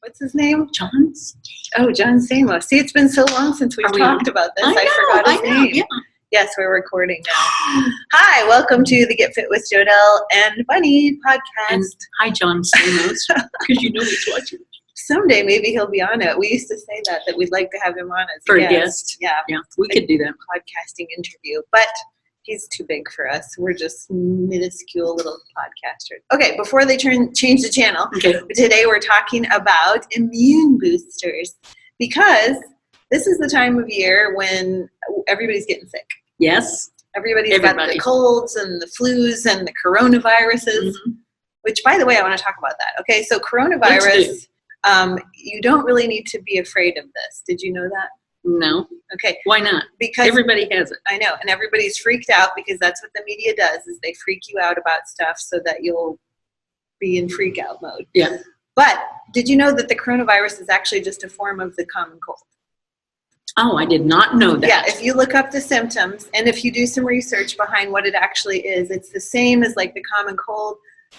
what's his name? John. Oh, John Stamos. See, it's been so long since we've talked about this. I forgot his name. Yeah. Yes, we're recording now. Hi, welcome to the Get Fit with Jodelle and Bunny podcast. And hi, John Stamos, because you know he's watching. Someday maybe he'll be on it. We used to say that we'd like to have him on as a guest. Yeah, we could do that podcasting interview, but he's too big for us. We're just minuscule little podcasters. Okay, before they change the channel, today we're talking about immune boosters because this is the time of year when everybody's getting sick. Yes. Everybody's got the colds and the flus and the coronaviruses, which, by the way, I want to talk about that. Okay, so coronavirus, you don't really need to be afraid of this. Did you know that? No. Okay. Why not? Because everybody has it. I know, and everybody's freaked out because that's what the media does, is they freak you out about stuff so that you'll be in freak out mode. Yeah. But did you know that the coronavirus is actually just a form of the common cold? Oh, I did not know that. Yeah, if you look up the symptoms and if you do some research behind what it actually is, it's the same as like the common cold.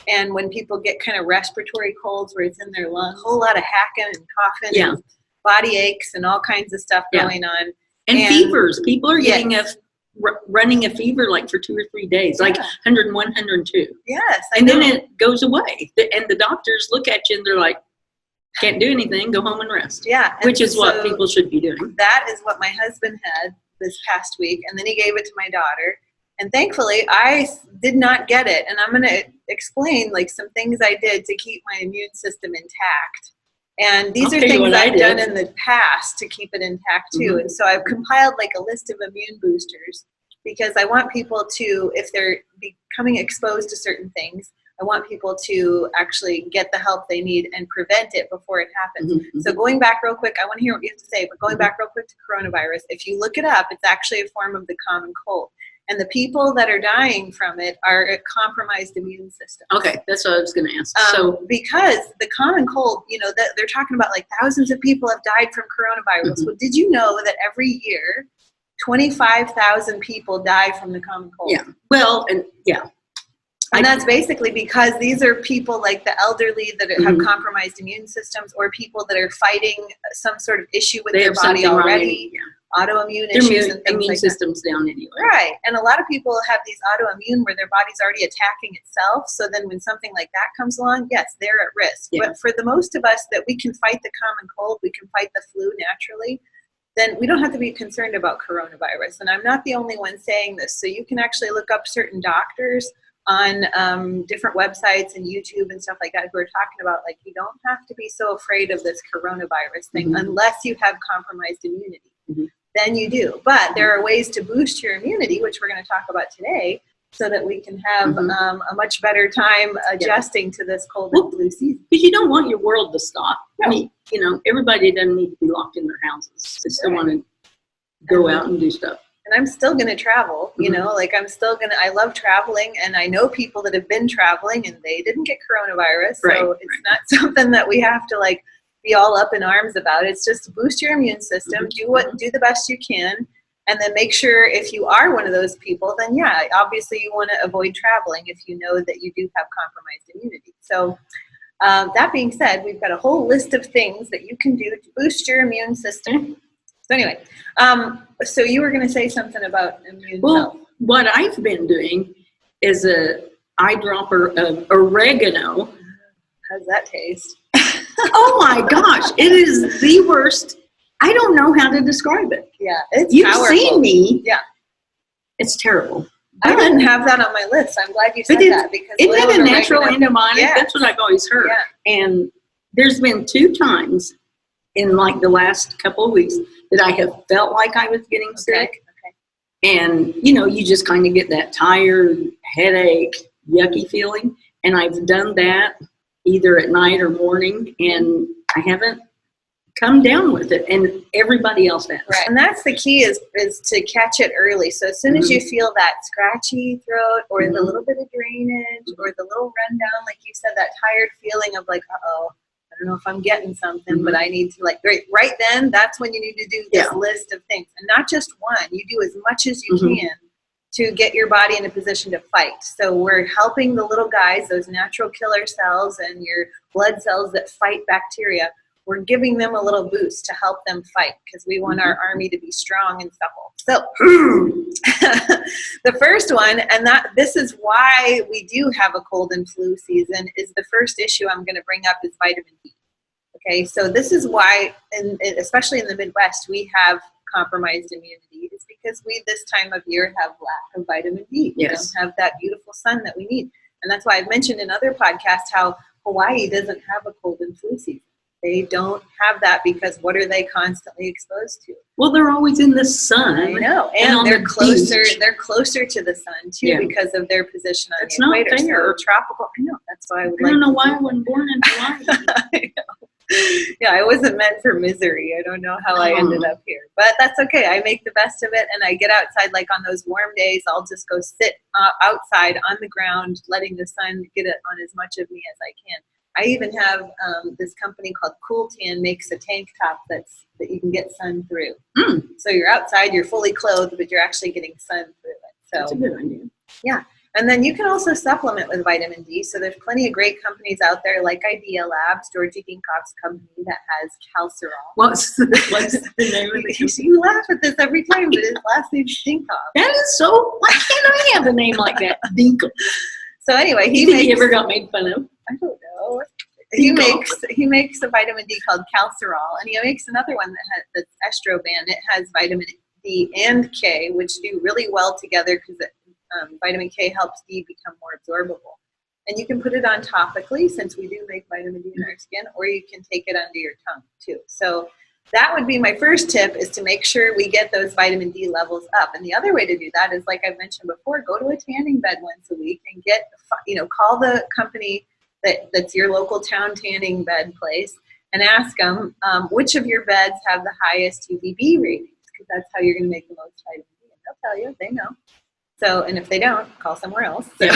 And when people get kind of respiratory colds where it's in their lungs, a whole lot of hacking and coughing and body aches and all kinds of stuff going on. And fevers. People are getting running a fever like for 2 or 3 days, like 101, 102. Yes. And then it goes away. And the doctors look at you and they're like, can't do anything, go home and rest. Yeah. Which is what people should be doing. That is what my husband had this past week. And then he gave it to my daughter. And thankfully, I did not get it. And I'm going to explain like some things I did to keep my immune system intact. And these are things I've done in the past to keep it intact too. And so I've compiled like a list of immune boosters because I want people to, if they're becoming exposed to certain things, I want people to actually get the help they need and prevent it before it happens. So going back real quick, I want to hear what you have to say, but going back real quick to coronavirus, if you look it up, it's actually a form of the common cold. And the people that are dying from it are a compromised immune system. Okay, that's what I was going to ask. Because the common cold, you know, they're talking about like thousands of people have died from coronavirus. Well, did you know that every year, 25,000 people die from the common cold? Yeah. Well, And that's basically because these are people like the elderly that have compromised immune systems or people that are fighting some sort of issue with their body already, autoimmune issues and things immune like system's down anyway. Right. And a lot of people have these autoimmune where their body's already attacking itself. So then when something like that comes along, yes, they're at risk. Yeah. But for the most of us that we can fight the common cold, we can fight the flu naturally, then we don't have to be concerned about coronavirus. And I'm not the only one saying this. So you can actually look up certain doctors on different websites and YouTube and stuff like that who are talking about like you don't have to be so afraid of this coronavirus thing unless you have compromised immunity. Then you do. But there are ways to boost your immunity, which we're going to talk about today, so that we can have a much better time adjusting to this cold and flu season. Because you don't want your world to stop. No. I mean, you know, everybody doesn't need to be locked in their houses. They still want to go out and do stuff. And I'm still going to travel, you know, like I love traveling and I know people that have been traveling and they didn't get coronavirus. So it's not something that we have to like be all up in arms about. It's just to boost your immune system, do the best you can. And then make sure if you are one of those people, then obviously you want to avoid traveling if you know that you do have compromised immunity. So that being said, we've got a whole list of things that you can do to boost your immune system. So anyway, so you were going to say something about immune health. What I've been doing is a eyedropper of oregano. How's that taste? Oh my gosh, it is the worst. I don't know how to describe it. Yeah, it's You've powerful. Seen me. Yeah. It's terrible. I didn't have that on my list. I'm glad you said that. Because isn't that a natural antibiotic? Yeah. That's what I've always heard. Yeah. And there's been 2 times in like the last couple of weeks that I have felt like I was getting sick. And, you know, you just kind of get that tired, headache, yucky feeling. And I've done that either at night or morning, and I haven't come down with it. And everybody else has. Right. And that's the key is to catch it early. So as soon as you feel that scratchy throat or the little bit of drainage or the little rundown, like you said, that tired feeling of like, uh-oh, I don't know if I'm getting something, but I need to like, right then, that's when you need to do this list of things. And not just one, you do as much as you can to get your body in a position to fight. So we're helping the little guys, those natural killer cells and your blood cells that fight bacteria. we're giving them a little boost to help them fight because we want our army to be strong and supple. So the first one, and this is why we do have a cold and flu season, is the first issue I'm going to bring up is vitamin D. Okay, so this is why, especially in the Midwest, we have compromised immunity. Is because we this time of year have lack of vitamin D. We don't have that beautiful sun that we need. And that's why I've mentioned in other podcasts how Hawaii doesn't have a cold and flu season. They don't have that because what are they constantly exposed to? Well, they're always in the sun. I know, and they're closer. They're closer to the sun too because of their position on the equator. Not fair. So tropical. I know. That's why I don't know why I wasn't born in Hawaii. I know. Yeah, I wasn't meant for misery. I don't know how I ended up here, but that's okay. I make the best of it, and I get outside. Like on those warm days, I'll just go sit outside on the ground, letting the sun get it on as much of me as I can. I even have this company called Cool Tan makes a tank top that you can get sun through. So you're outside, you're fully clothed, but you're actually getting sun through it. So that's a good idea. Yeah. And then you can also supplement with vitamin D. So there's plenty of great companies out there like Idea Labs, Georgie Dinkoff's company that has calcium. What's the name of it? You laugh at this every time, but his last name's Dinkoff. That is so, why can't I have a name like that? Dinkoff. So anyway, he ever got made fun of? I don't know. He makes a vitamin D called Calcerol, and he makes another one that's Estroban. It has vitamin D and K, which do really well together because vitamin K helps D become more absorbable. And you can put it on topically, since we do make vitamin D in our skin, or you can take it under your tongue too. So that would be my first tip, is to make sure we get those vitamin D levels up. And the other way to do that is, like I've mentioned before, go to a tanning bed once a week and call the company that's your local town tanning bed place and ask them which of your beds have the highest UVB ratings, because that's how you're going to make the most vitamin D. And they'll tell you, they know. So, and if they don't, call somewhere else. So.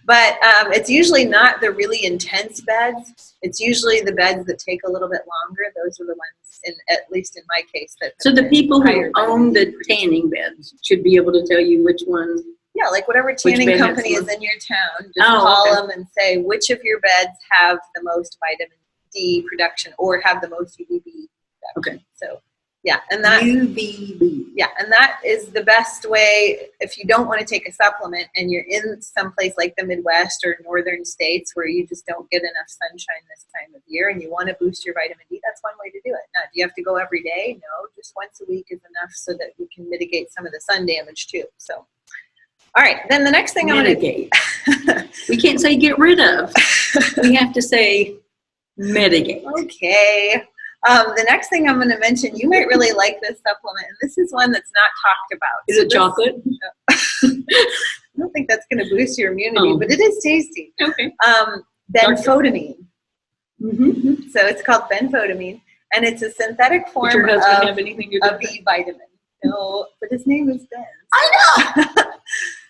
But it's usually not the really intense beds. It's usually the beds that take a little bit longer. Those are the ones, at least in my case. So the people who own the tanning beds should be able to tell you which one. Yeah, like whatever tanning company is in your town, just call them and say which of your beds have the most vitamin D production or have the most UVB production. Okay. So, yeah, and that UVB. Yeah, and that is the best way if you don't want to take a supplement and you're in some place like the Midwest or northern states where you just don't get enough sunshine this time of year and you want to boost your vitamin D. That's one way to do it. Now, do you have to go every day? No, just once a week is enough so that we can mitigate some of the sun damage too. So. All right, then the next thing mitigate. We can't say get rid of. We have to say mitigate. Okay. The next thing I'm going to mention, you might really like this supplement, and this is one that's not talked about. Is it chocolate? I don't think that's going to boost your immunity, but it is tasty. Okay. Benfotiamine. So it's called benfotiamine, and it's a synthetic form of have anything to do a B vitamin. No, but his name is Ben. I know.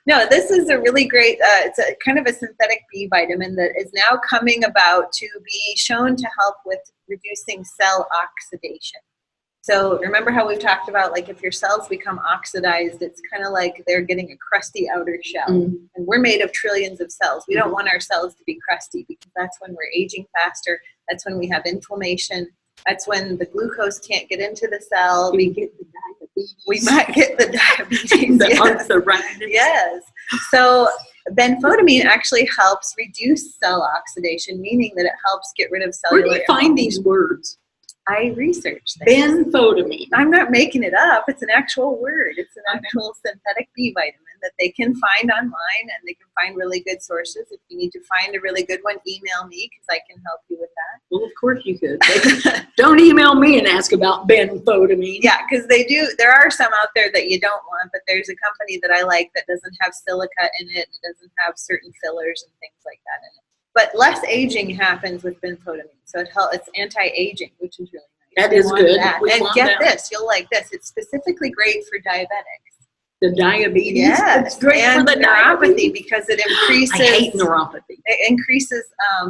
No, this is a really great, it's a kind of a synthetic B vitamin that is now coming about to be shown to help with reducing cell oxidation. So remember how we've talked about, like, if your cells become oxidized, it's kind of like they're getting a crusty outer shell. And we're made of trillions of cells. We don't want our cells to be crusty because that's when we're aging faster. That's when we have inflammation. That's when the glucose can't get into the cell. We get the diabetes. We might get the diabetes. The arthritis. Yes. So benfotiamine actually helps reduce cell oxidation, meaning that it helps get rid of cellular. Where do you find these words? I researched them. Benfotiamine. I'm not making it up. It's an actual word. It's an actual synthetic B vitamin that they can find online, and they can find really good sources. If you need to find a really good one, email me because I can help you with that. Well, of course you could. Don't email me and ask about benfotiamine. Yeah, because they do. There are some out there that you don't want, but there's a company that I like that doesn't have silica in it. It doesn't have certain fillers and things like that in it. But less aging happens with benfotiamine, so it's anti-aging, which is really nice. That is good. And get this, you'll like this. It's specifically great for diabetics. The diabetes? Yes, it's great and for the neuropathy because it increases. I hate neuropathy. It increases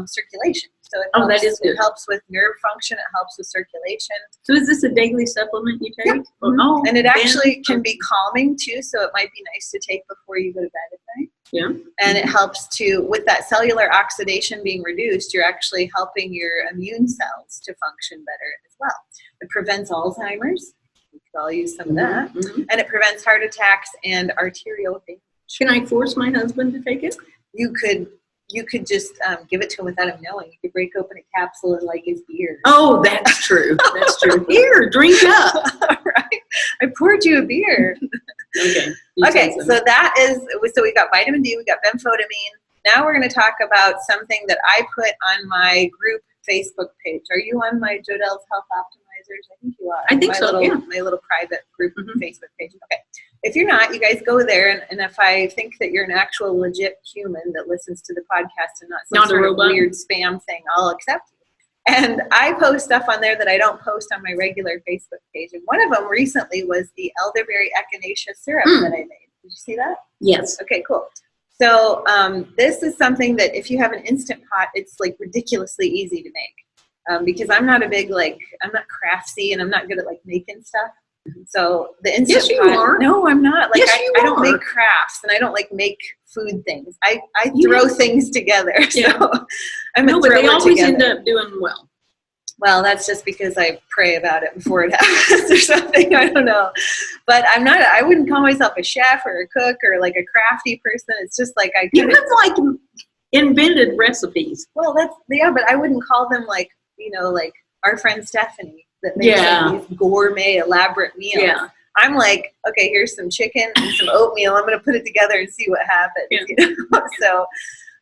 circulation. So it Oh, helps, that is good. It helps with nerve function. It helps with circulation. So is this a daily supplement you take? Yeah. Oh, and it actually can be calming too. So it might be nice to take before you go to bed at night. Yeah. And it helps to, with that cellular oxidation being reduced, you're actually helping your immune cells to function better as well. It prevents Alzheimer's. We could all use some of that. And it prevents heart attacks and arterial damage. Can I force my husband to take it? You could just give it to him without him knowing. You could break open a capsule and like his beer. Oh, that's true. That's true. Here, drink up. Right. I poured you a beer. Okay, so that is, so we got vitamin D, we got benfotiamine. Now we're going to talk about something that I put on my group Facebook page. Are you on my Jodelle's Health Optimizers? I think you are. I think so, yeah. My little private group Facebook page. Okay. If you're not, you guys go there, and if I think that you're an actual legit human that listens to the podcast and not some sort of weird spam thing, I'll accept you. And I post stuff on there that I don't post on my regular Facebook page. And one of them recently was the Elderberry Echinacea syrup that I made. Did you see that? Yes. Okay, cool. So this is something that if you have an Instant Pot, it's like ridiculously easy to make. Because I'm not a big, I'm not craftsy and I'm not good at making stuff. So the Instant Yes, you Pot, are. no, I'm not. Yes, I don't make crafts and I don't make food things. I throw things together. Yeah. So I'm a no, but they always together. end up doing well. Well, that's just because I pray about it before it happens or something. I don't know. But I wouldn't call myself a chef or a cook or a crafty person. It's just You have invented recipes. Well, but I wouldn't call them our friend Stephanie that makes these gourmet elaborate meals. Yeah. I'm okay, here's some chicken and some oatmeal. I'm going to put it together and see what happens. Yeah. So,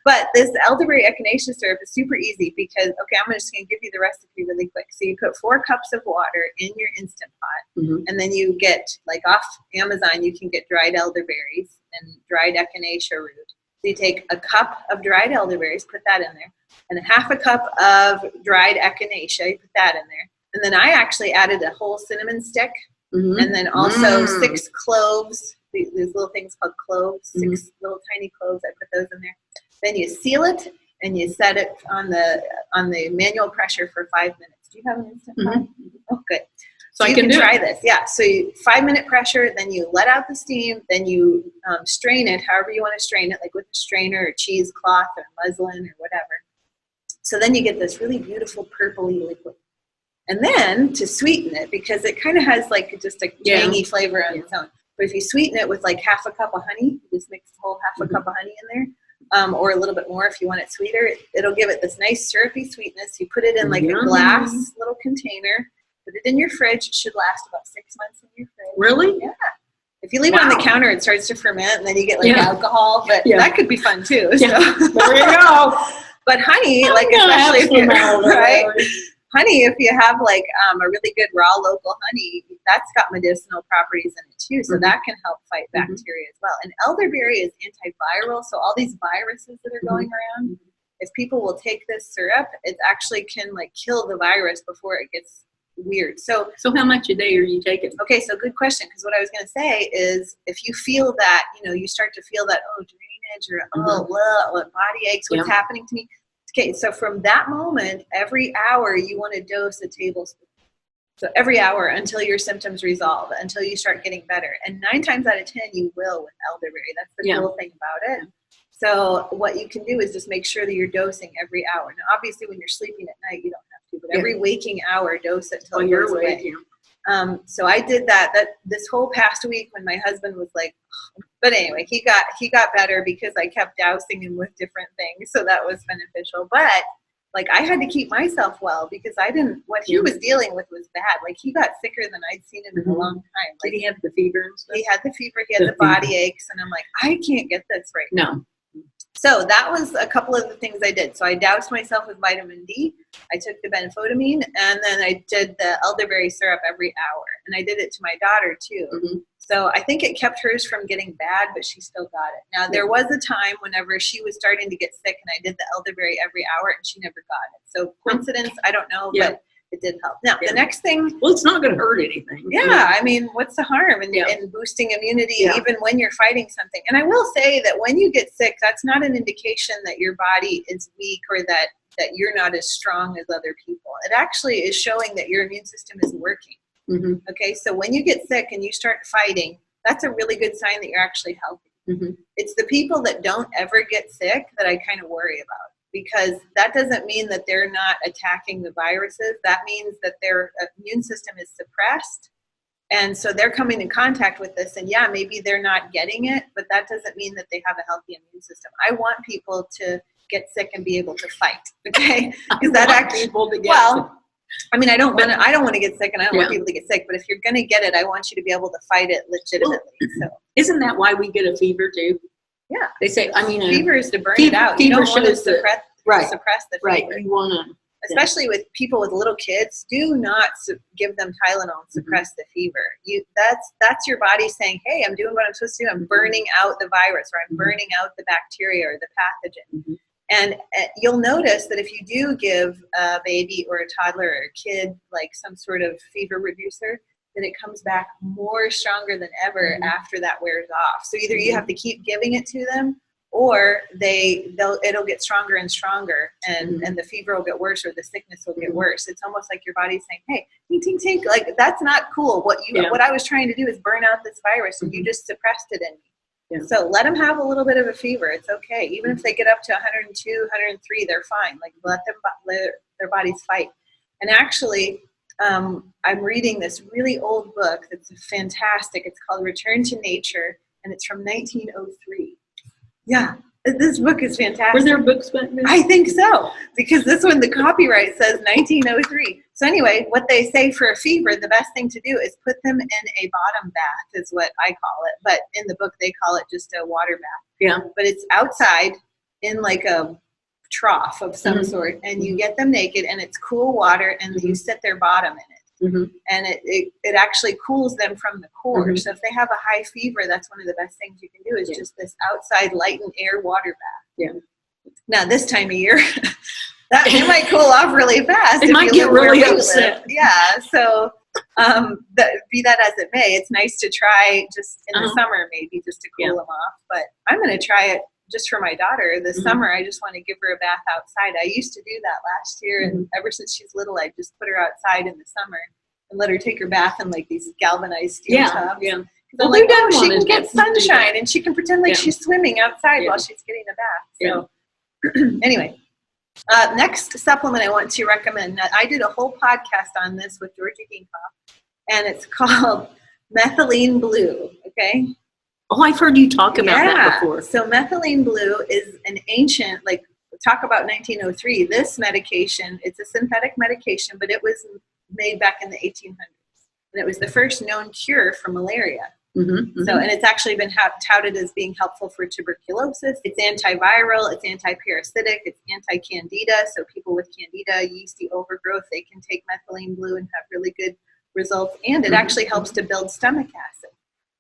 but this elderberry echinacea syrup is super easy because, I'm just going to give you the recipe really quick. So you put 4 cups of water in your Instant Pot, and then you get, off Amazon, you can get dried elderberries and dried echinacea root. So you take a cup of dried elderberries, put that in there, and half a cup of dried echinacea, you put that in there. And then I actually added a whole cinnamon stick, and then also 6 cloves, these little things called cloves, 6 little tiny cloves. I put those in there. Then you seal it and you set it on the manual pressure for 5 minutes. Do you have an Instant Pot? Oh, good. So you can try this. Yeah. So 5-minute pressure, then you let out the steam, then you strain it however you want to strain it, with a strainer or cheesecloth or muslin or whatever. So then you get this really beautiful purpley liquid. And then to sweeten it, because it kind of has just a tangy flavor on its own. But if you sweeten it with half a cup of honey, you just mix the whole half a cup of honey in there, or a little bit more if you want it sweeter, it'll give it this nice syrupy sweetness. You put it in a glass little container, put it in your fridge. It should last about 6 months in your fridge. Really? Yeah. If you leave it on the counter, it starts to ferment, and then you get alcohol. But that could be fun too. Yeah. So. There you go. But honey, especially if you're right. Honey, if you have a really good raw local honey, that's got medicinal properties in it too. So that can help fight bacteria as well. And elderberry is antiviral. So all these viruses that are going around, if people will take this syrup, it actually can kill the virus before it gets weird. So how much a day are you taking? Okay, so good question. Because what I was going to say is if you feel that, you start to feel that, drainage or body aches, what's happening to me? Okay, so from that moment, every hour you want to dose a tablespoon. So every hour until your symptoms resolve, until you start getting better. And 9 times out of 10, you will with elderberry. That's the cool thing about it. So what you can do is just make sure that you're dosing every hour. Now, obviously, when you're sleeping at night, you don't have to, but every waking hour, dose it until you're awake. So I did that this whole past week when my husband was but anyway, he got better because I kept dousing him with different things. So that was beneficial. But I had to keep myself well because what he was dealing with was bad. He got sicker than I'd seen him in a long time. Did he have the fever and stuff? He had the fever, he had the body aches, and I'm I can't get this right now. So that was a couple of the things I did. So I doused myself with vitamin D. I took the benfotiamine, and then I did the elderberry syrup every hour. And I did it to my daughter too. So I think it kept hers from getting bad, but she still got it. Now, there was a time whenever she was starting to get sick, and I did the elderberry every hour, and she never got it. So coincidence, I don't know, but it did help. Now, the next thing. Well, it's not going to hurt anything. Yeah, I mean, what's the harm in boosting immunity even when you're fighting something? And I will say that when you get sick, that's not an indication that your body is weak or that that you're not as strong as other people. It actually is showing that your immune system is working. Mm-hmm. Okay, so when you get sick and you start fighting, that's a really good sign that you're actually healthy. Mm-hmm. It's the people that don't ever get sick that I kind of worry about, because that doesn't mean that they're not attacking the viruses. That means that their immune system is suppressed. And so they're coming in contact with this, and yeah, maybe they're not getting it, but that doesn't mean that they have a healthy immune system. I want people to get sick and be able to fight, okay? Because that actually, people to get sick. I mean, I don't want to get sick, and I don't want Yeah. people to get sick, but if you're going to get it, I want you to be able to fight it legitimately. So Isn't that why we get a fever too? yeah, They say, I mean, fever is to burn it out. You fever don't want to shows that- suppress the fever. right. You want to, Especially with people with little kids, do not give them Tylenol and suppress the fever. That's your body saying, hey, I'm doing what I'm supposed to do. I'm burning out the virus, or I'm burning out the bacteria or the pathogen. Mm-hmm. And you'll notice that if you do give a baby or a toddler or a kid like some sort of fever reducer, that it comes back more stronger than ever after that wears off. So either you have to keep giving it to them, or it'll get stronger and stronger, and the fever will get worse, or the sickness will get worse. It's almost like your body's saying, hey, tink, tink, like that's not cool. What I was trying to do is burn out this virus, and you just suppressed it in me. Yeah. So let them have a little bit of a fever. It's okay. Even if they get up to 102, 103, they're fine. Like let their bodies fight. And actually, I'm reading this really old book that's fantastic. It's called Return to Nature, and it's from 1903. Yeah, this book is fantastic. were there books back then? I think so, because this one, the copyright says 1903. So anyway, what they say for a fever, the best thing to do is put them in a bottom bath, is what I call it. But in the book, they call it just a water bath. Yeah. But it's outside in like a trough of some sort, and you get them naked, and it's cool water, and you set their bottom in it. And it actually cools them from the core. So if they have a high fever, that's one of the best things you can do is just this outside light and air water bath. Yeah. Now this time of year, it might cool off really fast. It might get really upset. Yeah. So be that as it may, it's nice to try just in the summer, maybe just to cool them off. But I'm going to try it just for my daughter this summer. I just want to give her a bath outside. I used to do that last year, and ever since she's little, I just put her outside in the summer and let her take her bath in like these galvanized steel tubs. Yeah. Well, like, she can get sunshine, and she can pretend like she's swimming outside while she's getting a bath. So anyway, next supplement I want to recommend. I did a whole podcast on this with Georgie Ginkhoff, and it's called Methylene Blue. Okay. Oh, I've heard you talk about that before. So Methylene Blue is an ancient, like, talk about 1903. This medication, it's a synthetic medication, but it was made back in the 1800s. And it was the first known cure for malaria. So, and it's actually been touted as being helpful for tuberculosis. It's antiviral, it's antiparasitic, it's anti-candida. So people with candida, yeasty overgrowth, they can take Methylene Blue and have really good results. And it actually helps to build stomach acid.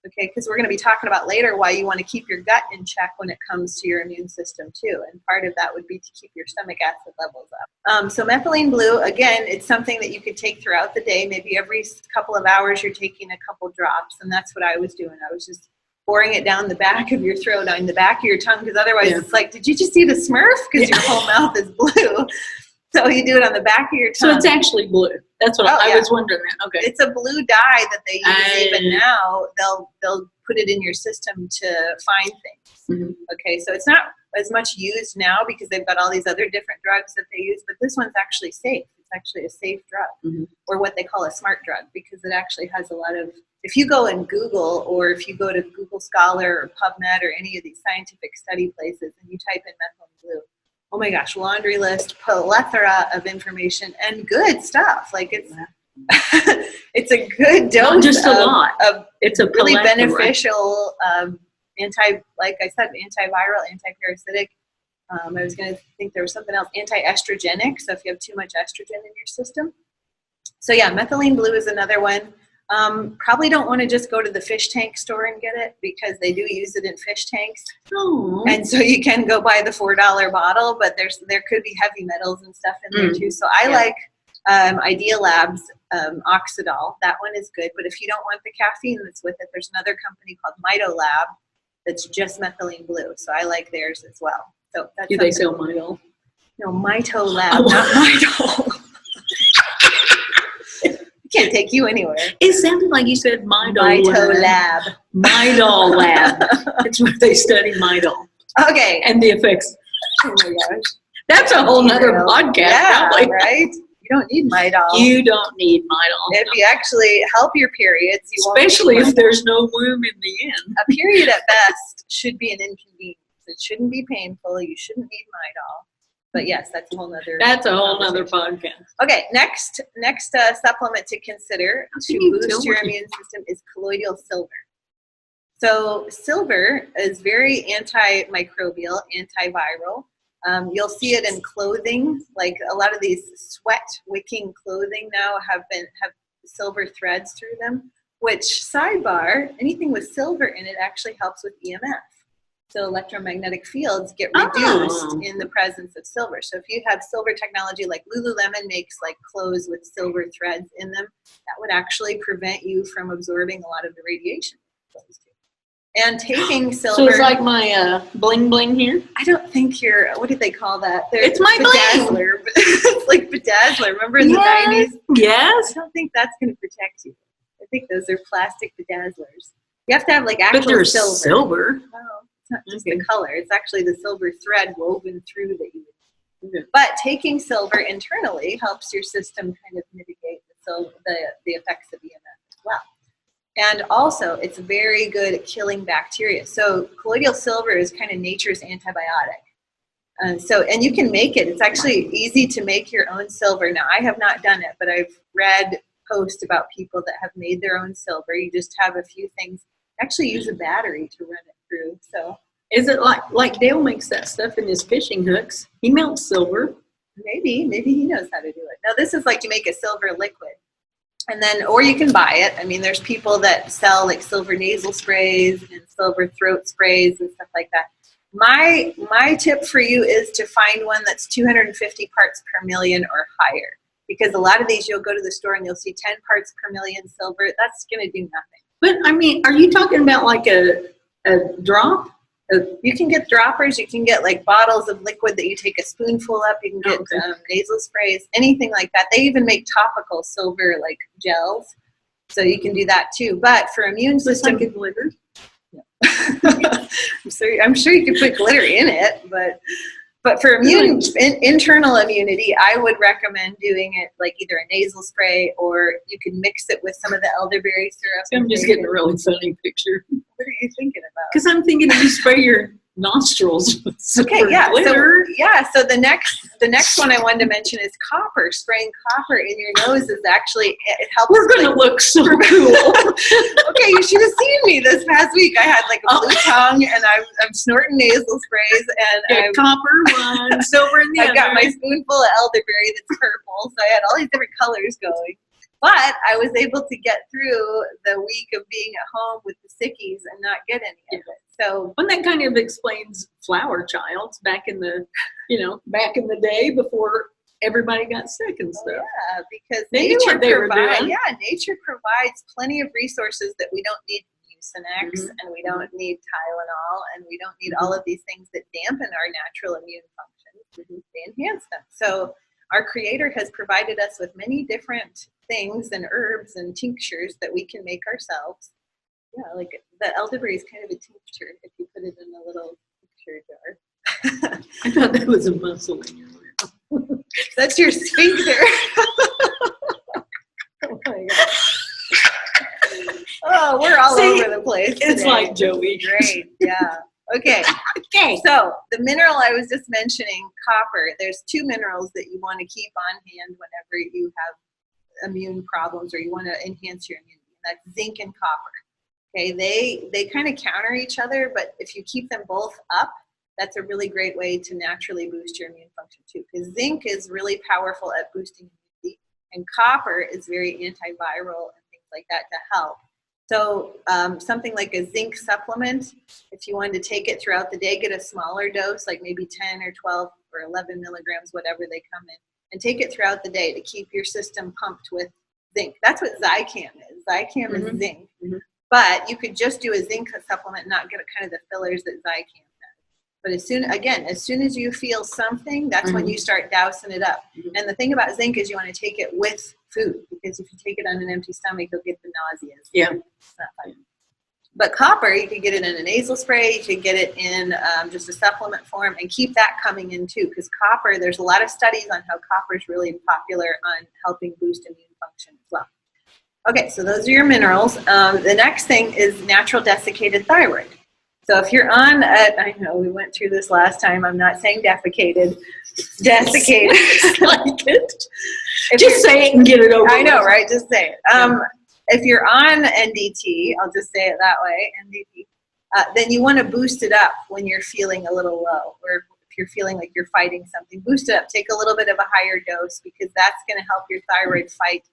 Okay, because we're going to be talking about later why you want to keep your gut in check when it comes to your immune system too. And part of that would be to keep your stomach acid levels up. So Methylene Blue, again, it's something that you could take throughout the day. Maybe every couple of hours you're taking a couple drops. And that's what I was doing. I was just pouring it down the back of your throat, on the back of your tongue, because otherwise it's like, did you just eat a Smurf? Because your whole mouth is blue. So you do it on the back of your tongue. So it's actually blue. That's what I was wondering. That. Okay. It's a blue dye that they use even now. They'll put it in your system to find things. Okay, so it's not as much used now because they've got all these other different drugs that they use, but this one's actually safe. It's actually a safe drug, or what they call a smart drug, because it actually has a lot of, if you go and Google, or if you go to Google Scholar or PubMed or any of these scientific study places and you type in Methylene Blue, oh my gosh, laundry list, plethora of information and good stuff. Like it's a good dose. Not just a lot. It's a really beneficial like I said, antiviral, antiparasitic. I was going to think there was something else, anti-estrogenic. So if you have too much estrogen in your system. So yeah, Methylene Blue is another one. Probably don't want to just go to the fish tank store and get it, because they do use it in fish tanks. And so you can go buy the $4 bottle, but there could be heavy metals and stuff in there too. So I like Idea Labs Oxidol. That one is good. But if you don't want the caffeine that's with it, there's another company called Mitolab that's just Methylene Blue. So I like theirs as well. So that's do they sell Midol? No, Mito Lab, not Mito. I can't take you anywhere. It sounded like you said Mito Lab. Midol Lab. It's where they study Midol. Okay. And the effects. Oh my gosh. That's a whole nother podcast, yeah, probably. Right? You don't need Midol. You don't need Midol. If you actually help your periods, you especially won't if there's no womb in the end. A period at best should be an inconvenience. It shouldn't be painful. You shouldn't need Midol. But yes, that's a whole nother. That's a whole nother podcast. Okay, next supplement to consider to boost your immune system is colloidal silver. So silver is very antimicrobial, antiviral. You'll see it in clothing, like a lot of these sweat-wicking clothing now have silver threads through them. Which, sidebar, anything with silver in it actually helps with EMF. So electromagnetic fields get reduced in the presence of silver. So if you have silver technology, like Lululemon makes like clothes with silver threads in them, that would actually prevent you from absorbing a lot of the radiation. And taking silver. So it's like my bling bling here? I don't think you're, what did they call that? It's my bedazzler. It's like bedazzler. Remember in the 90s? Yes. I don't think that's going to protect you. I think those are plastic bedazzlers. You have to have like actual but there's silver. No, it's not just the color. It's actually the silver thread woven through that you would. Okay. But taking silver internally helps your system kind of mitigate the effects of EMF as well. And also, it's very good at killing bacteria. So colloidal silver is kind of nature's antibiotic. And you can make it. It's actually easy to make your own silver. Now, I have not done it, but I've read posts about people that have made their own silver. You just have a few things. Actually, use a battery to run it through. So, is it like Dale makes that stuff in his fishing hooks? He melts silver. Maybe he knows how to do it. Now, this is like to make a silver liquid. And then, or you can buy it. I mean, there's people that sell like silver nasal sprays and silver throat sprays and stuff like that. My tip for you is to find one that's 250 parts per million or higher. Because a lot of these, you'll go to the store and you'll see 10 parts per million silver. That's going to do nothing. But, I mean, are you talking about like a drop? You can get droppers. You can get like bottles of liquid that you take a spoonful up. You can get nasal sprays, anything like that. They even make topical silver like gels. So you can do that too. But for immune system. Like glitter? Yeah. I'm sure you could put glitter in it, but for internal immunity, I would recommend doing it like either a nasal spray or you can mix it with some of the elderberry syrup. I'm just getting a really funny picture. What are you thinking about? Because I'm thinking if you spray your nostrils with glitter. So the next one I wanted to mention is copper. Spraying copper in your nose is actually, it helps. We're going to look so cool. Okay, you should have seen me this past week. I had like a blue tongue and I'm snorting nasal sprays and I'm copper one, silver in the other. I got my spoonful of elderberry that's purple, so I had all these different colors going. But I was able to get through the week of being at home with the sickies and not get any of it. So, and that kind of explains flower childs back in the day before everybody got sick and stuff. Yeah, because nature provides plenty of resources that we don't need Mucinex and we don't need Tylenol and we don't need all of these things that dampen our natural immune functions. They enhance them. So our Creator has provided us with many different things and herbs and tinctures that we can make ourselves. Yeah, like the elderberry is kind of a tincture if you put it in a little tincture jar. I thought that was a muscle in your mouth. That's your sphincter. Oh my God. Oh, we're all over the place today. It's like Joey. Great, yeah. Okay. So the mineral I was just mentioning, copper, there's two minerals that you want to keep on hand whenever you have immune problems or you want to enhance your immunity. That's zinc and copper. Okay, they kind of counter each other, but if you keep them both up, that's a really great way to naturally boost your immune function too. Because zinc is really powerful at boosting immunity, and copper is very antiviral and things like that to help. So something like a zinc supplement, if you wanted to take it throughout the day, get a smaller dose, like maybe 10 or 12 or 11 milligrams, whatever they come in, and take it throughout the day to keep your system pumped with zinc. That's what Zicam is. Zicam is zinc. But you could just do a zinc supplement and not get kind of the fillers that Zicam has. But as soon as you feel something, that's when you start dousing it up. And the thing about zinc is you want to take it with food, because if you take it on an empty stomach, you'll get the nausea. Yeah. It's not fun. But copper, you can get it in a nasal spray, you can get it in just a supplement form, and keep that coming in too, because copper, there's a lot of studies on how copper is really popular on helping boost immune function as well. Okay, so those are your minerals. The next thing is natural desiccated thyroid. So if you're on, I know we went through this last time, I'm not saying defecated, desiccated. Like it. Just say it and get it over. I know, right? Just say it. If you're on NDT, I'll just say it that way, NDT, then you want to boost it up when you're feeling a little low, or if you're feeling like you're fighting something, boost it up. Take a little bit of a higher dose, because that's going to help your thyroid fight.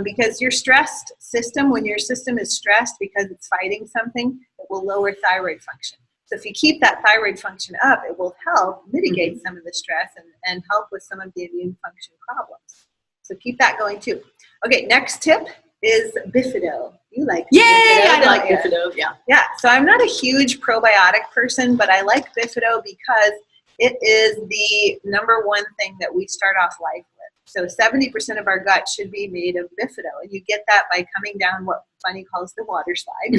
Because your stressed system, when your system is stressed because it's fighting something, it will lower thyroid function. So if you keep that thyroid function up, it will help mitigate some of the stress and help with some of the immune function problems. So keep that going too. Okay, next tip is Bifido. You like Yay, Bifido, I like Bifido, yeah. Yeah, so I'm not a huge probiotic person, but I like Bifido because it is the number one thing that we start off life with. So 70% of our gut should be made of Bifido, and you get that by coming down what Bunny calls the water slide,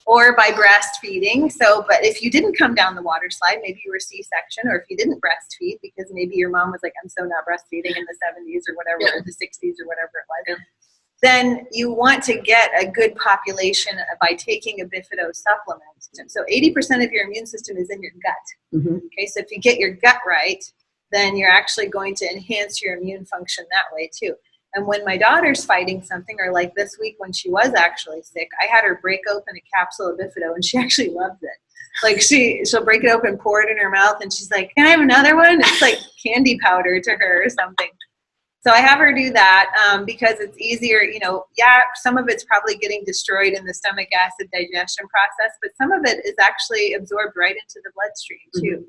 or by breastfeeding. So, but if you didn't come down the water slide, maybe you were C-section, or if you didn't breastfeed because maybe your mom was like, I'm so not breastfeeding in the 70s or whatever, or the 60s or whatever it was, then you want to get a good population by taking a Bifido supplement. So 80% of your immune system is in your gut. Okay, so if you get your gut right, then you're actually going to enhance your immune function that way too. And when my daughter's fighting something, or like this week when she was actually sick, I had her break open a capsule of Bifido, and she actually loved it. Like she'll break it open, pour it in her mouth, and she's like, can I have another one? It's like candy powder to her or something. So I have her do that because it's easier, some of it's probably getting destroyed in the stomach acid digestion process, but some of it is actually absorbed right into the bloodstream too.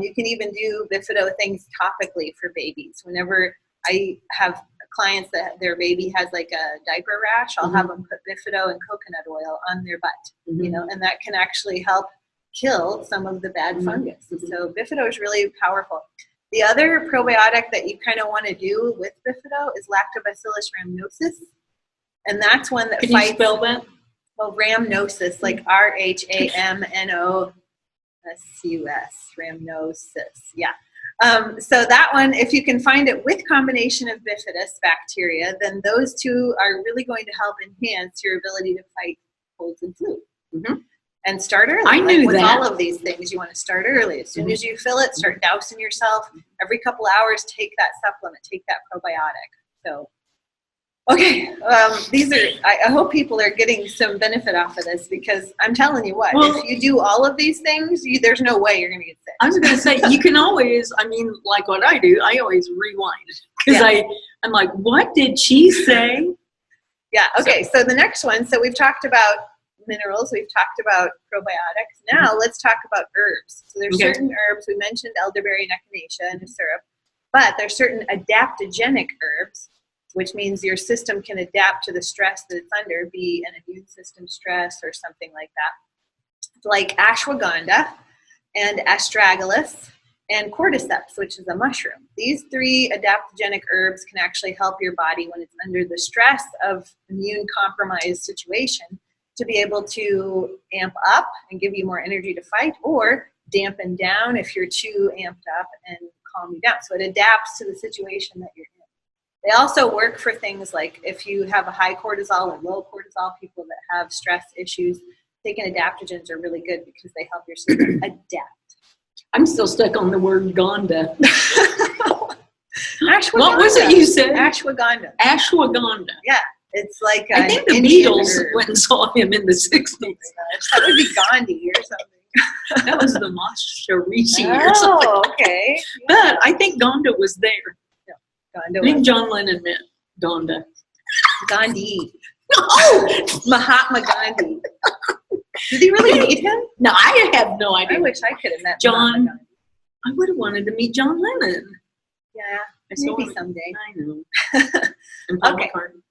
You can even do Bifido things topically for babies. Whenever I have clients that their baby has like a diaper rash, I'll have them put Bifido and coconut oil on their butt, and that can actually help kill some of the bad fungus. So Bifido is really powerful. The other probiotic that you kind of want to do with Bifido is Lactobacillus rhamnosus, and that's one that Can fights. You spell that? Well, Rhamnosus, like Rhamnosus, Rhamnosus. Yeah. So that one, if you can find it with combination of Bifidus bacteria, then those two are really going to help enhance your ability to fight colds and flu. And start early. I knew with that. all of these things, you want to start early. As soon as you fill it, start dousing yourself. Every couple hours, take that supplement, take that probiotic. So, okay, I hope people are getting some benefit off of this, because I'm telling you what, if you do all of these things, there's no way you're going to get sick. I was going to say, you can always, like what I do, I always rewind, because I'm like, what did she say? Yeah, okay, so the next one, so we've talked about minerals, we've talked about probiotics. Now let's talk about herbs. So there's certain herbs, we mentioned elderberry and echinacea in a syrup, but there's certain adaptogenic herbs, which means your system can adapt to the stress that it's under, be an immune system stress or something like that, like ashwagandha and astragalus and cordyceps, which is a mushroom. These three adaptogenic herbs can actually help your body when it's under the stress of immune compromised situation, to be able to amp up and give you more energy to fight, or dampen down if you're too amped up and calm you down. So it adapts to the situation that you're in. They also work for things like if you have a high cortisol or low cortisol, people that have stress issues, taking adaptogens are really good because they help your system adapt. I'm still stuck on the word gonda. Ashwagandha. What was it you said? Ashwagandha. Ashwagandha. Yeah. It's like I think the Indian Beatles herb. went and saw him in the 60s. That would be Gandhi or something. That was the Maharishi or something. Oh, okay. But I think Gonda was there. Gandhi. I think John Lennon met Gonda. Gandhi. No! Mahatma Gandhi. Did he really meet him? No, I have no idea. I wish I could have met John. Mahatma Gandhi. I would have wanted to meet John Lennon. Yeah, maybe someday. I know. And Paul McCartney.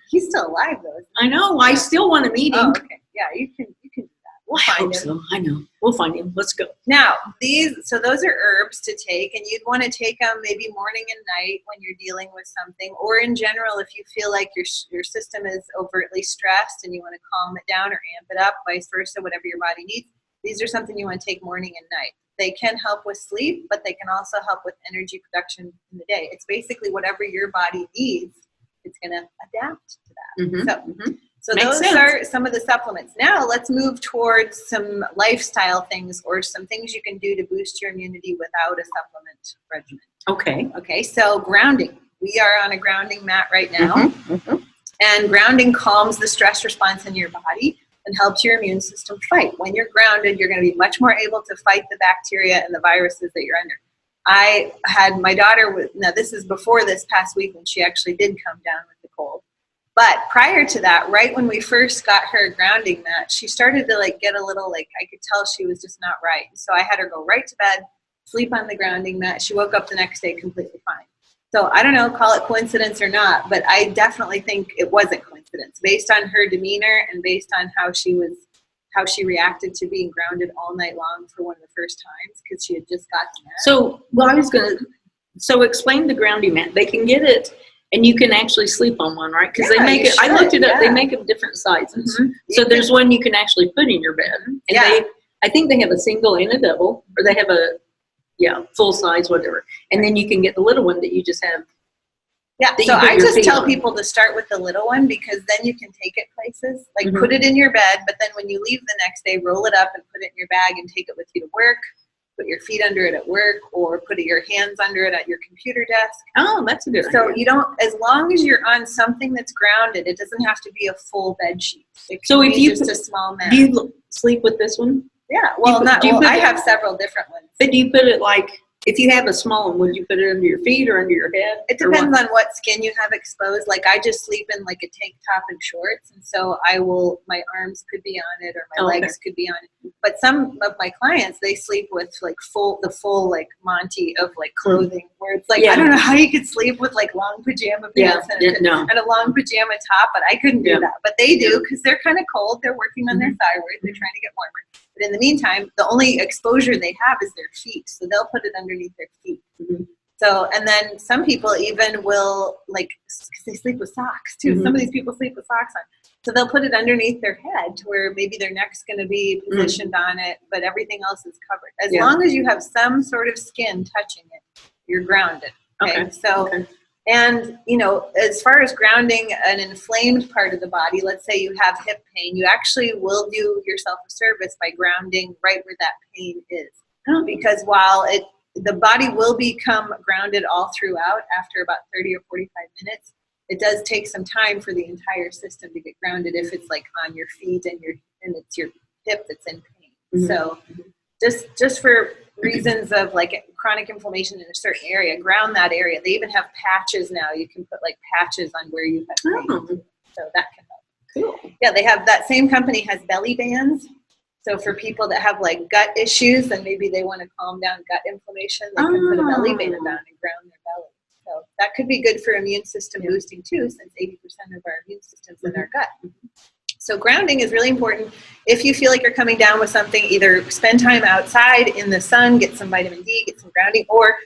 He's still alive though. I know. I still want to meet him. Oh, okay. Yeah, you can do that. We'll I find hope him. so. I know. We'll find him. Let's go. Now, those are herbs to take, and you'd want to take them maybe morning and night when you're dealing with something, or in general, if you feel like your system is overtly stressed and you want to calm it down or amp it up, vice versa, whatever your body needs. These are something you want to take morning and night. They can help with sleep, but they can also help with energy production in the day. It's basically whatever your body needs, it's going to adapt to that. Mm-hmm. So those are some of the supplements. Now let's move towards some lifestyle things or some things you can do to boost your immunity without a supplement regimen. Okay, so grounding. We are on a grounding mat right now. And grounding calms the stress response in your body and helps your immune system fight. When you're grounded, you're going to be much more able to fight the bacteria and the viruses that you're under. I had my daughter, now this is before this past week when she actually did come down with the cold. But prior to that, right when we first got her a grounding mat, she started to get a little, I could tell she was just not right. So I had her go right to bed, sleep on the grounding mat. She woke up the next day completely fine. So I don't know, call it coincidence or not, but I definitely think it wasn't coincidence based on her demeanor and based on how she reacted to being grounded all night long for one of the first times because she had just gotten that. So explain the grounding mat. They can get it and you can actually sleep on one, right? Because they make it, I looked it up, they make them different sizes. So there's one you can actually put in your bed. And I think they have a single and a double, or they have a full size, whatever. And then you can get the little one that you just have. Yeah, so I just tell people to start with the little one because then you can take it places. Put it in your bed, but then when you leave the next day, roll it up and put it in your bag and take it with you to work. Put your feet under it at work or put your hands under it at your computer desk. Oh, that's a good idea. So you don't, as long as you're on something that's grounded, it doesn't have to be a full bed sheet. So if you just a small mat. Do you sleep with this one? Yeah, I have several different ones. But do you put it if you have a small one, would you put it under your feet or under your head? It depends on what skin you have exposed. I just sleep in a tank top and shorts, and so my arms could be on it or my legs could be on it. But some of my clients, they sleep with the full Monty of clothing, where it's I don't know how you could sleep with long pajama pants and a long pajama top, but I couldn't do that. But they do because they're kind of cold. They're working on their thyroid. They're trying to get warmer. But in the meantime, the only exposure they have is their feet. So they'll put it underneath their feet. So, and then some people even will, because they sleep with socks too. Some of these people sleep with socks on. So they'll put it underneath their head to where maybe their neck's going to be positioned on it, but everything else is covered. As long as you have some sort of skin touching it, you're grounded. Okay. And, as far as grounding an inflamed part of the body, let's say you have hip pain, you actually will do yourself a service by grounding right where that pain is. Because while the body will become grounded all throughout after about 30 or 45 minutes, it does take some time for the entire system to get grounded if it's on your feet and it's your hip that's in pain. So just for reasons of chronic inflammation in a certain area, ground that area. They even have patches now. You can put patches on where you have pain. So that can help. Cool. Yeah, they have, that same company has belly bands. So for people that have gut issues and maybe they want to calm down gut inflammation, they can put a belly band on and ground their belly. So that could be good for immune system boosting too, since 80% of our immune system's in our gut. So grounding is really important. If you feel like you're coming down with something, either spend time outside in the sun, get some vitamin D, get some grounding, or